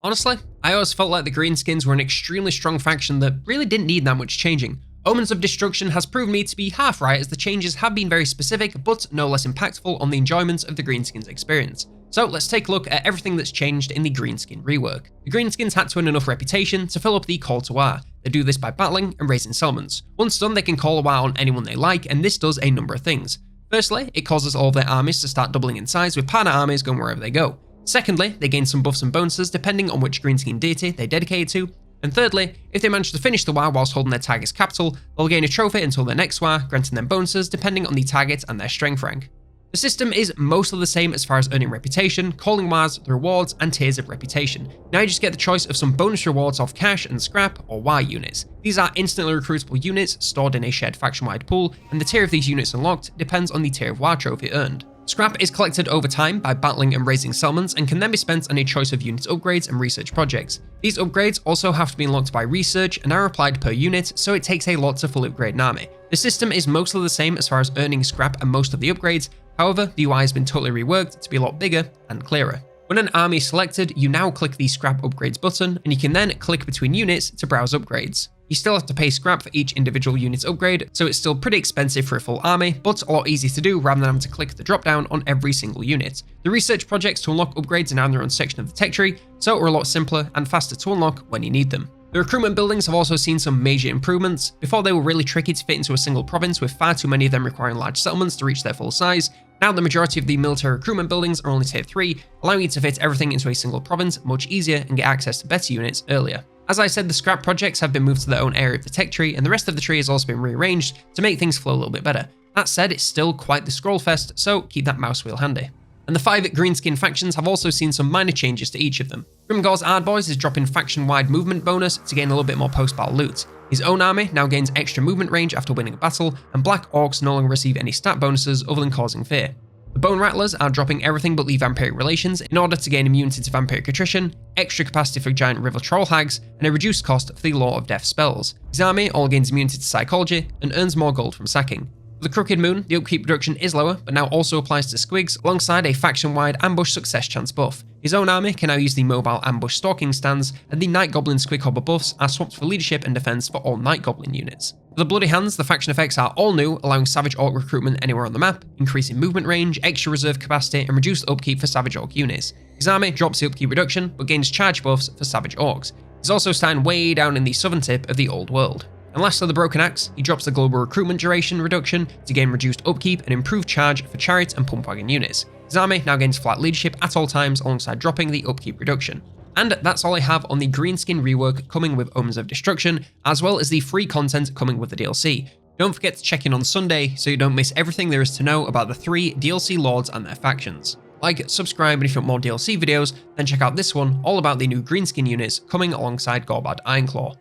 Honestly, I always felt like the Greenskins were an extremely strong faction that really didn't need that much changing. Omens of Destruction has proven me to be half right, as the changes have been very specific but no less impactful on the enjoyment of the Greenskins experience. So let's take a look at everything that's changed in the Greenskin rework. The Greenskins had to earn enough reputation to fill up the call to Waaagh. They do this by battling and raising settlements. Once done, they can call a Waaagh on anyone they like, and this does a number of things. Firstly, it causes all of their armies to start doubling in size, with partner armies going wherever they go. Secondly, they gain some buffs and bonuses depending on which Greenskin deity they dedicate to. And thirdly, if they manage to finish the Waaagh whilst holding their target's capital, they'll gain a trophy until their next Waaagh, granting them bonuses depending on the target and their strength rank. The system is mostly the same as far as earning reputation, calling Waaghs, the rewards, and tiers of reputation. Now you just get the choice of some bonus rewards of cash and scrap or Waaagh units. These are instantly recruitable units stored in a shared faction-wide pool, and the tier of these units unlocked depends on the tier of Waaagh trophy earned. Scrap is collected over time by battling and raising settlements and can then be spent on a choice of unit upgrades and research projects. These upgrades also have to be unlocked by research and are applied per unit, so it takes a lot to fully upgrade an army. The system is mostly the same as far as earning scrap and most of the upgrades, however, the UI has been totally reworked to be a lot bigger and clearer. When an army is selected, you now click the scrap upgrades button, and you can then click between units to browse upgrades. You still have to pay scrap for each individual unit's upgrade, so it's still pretty expensive for a full army, but a lot easier to do rather than having to click the drop down on every single unit. The research projects to unlock upgrades are now in their own section of the tech tree, so are a lot simpler and faster to unlock when you need them. The recruitment buildings have also seen some major improvements. Before they were really tricky to fit into a single province, with far too many of them requiring large settlements to reach their full size. Now the majority of the military recruitment buildings are only tier 3, allowing you to fit everything into a single province much easier and get access to better units earlier. As I said, the scrap projects have been moved to their own area of the tech tree, and the rest of the tree has also been rearranged to make things flow a little bit better. That said, it's still quite the scroll fest, so keep that mouse wheel handy. And the 5 Greenskin factions have also seen some minor changes to each of them. Grimgor's Ardboys is dropping faction-wide movement bonus to gain a little bit more post-battle loot. His own army now gains extra movement range after winning a battle, and Black Orcs no longer receive any stat bonuses other than causing fear. The Bone Rattlers are dropping everything but the vampiric relations in order to gain immunity to vampiric attrition, extra capacity for giant river troll hags, and a reduced cost for the Law of Death spells. His army all gains immunity to psychology and earns more gold from sacking. For the Crooked Moon, the upkeep reduction is lower, but now also applies to squigs alongside a faction-wide ambush success chance buff. His own army can now use the mobile ambush stalking stands, and the Night Goblin squig hopper buffs are swapped for leadership and defense for all Night Goblin units. For the Bloody Hands, the faction effects are all new, allowing Savage Orc recruitment anywhere on the map, increasing movement range, extra reserve capacity, and reduced upkeep for Savage Orc units. His army drops the upkeep reduction, but gains charge buffs for Savage Orcs. He's also standing way down in the southern tip of the Old World. And lastly, the Broken Axe, he drops the global recruitment duration reduction to gain reduced upkeep and improved charge for chariot and pump wagon units. His army now gains flat leadership at all times alongside dropping the upkeep reduction. And that's all I have on the Greenskin rework coming with Omens of Destruction, as well as the free content coming with the DLC. Don't forget to check in on Sunday so you don't miss everything there is to know about the 3 DLC lords and their factions. Like, subscribe, and if you want more DLC videos, then check out this one all about the new Greenskin units coming alongside Gorbad Ironclaw.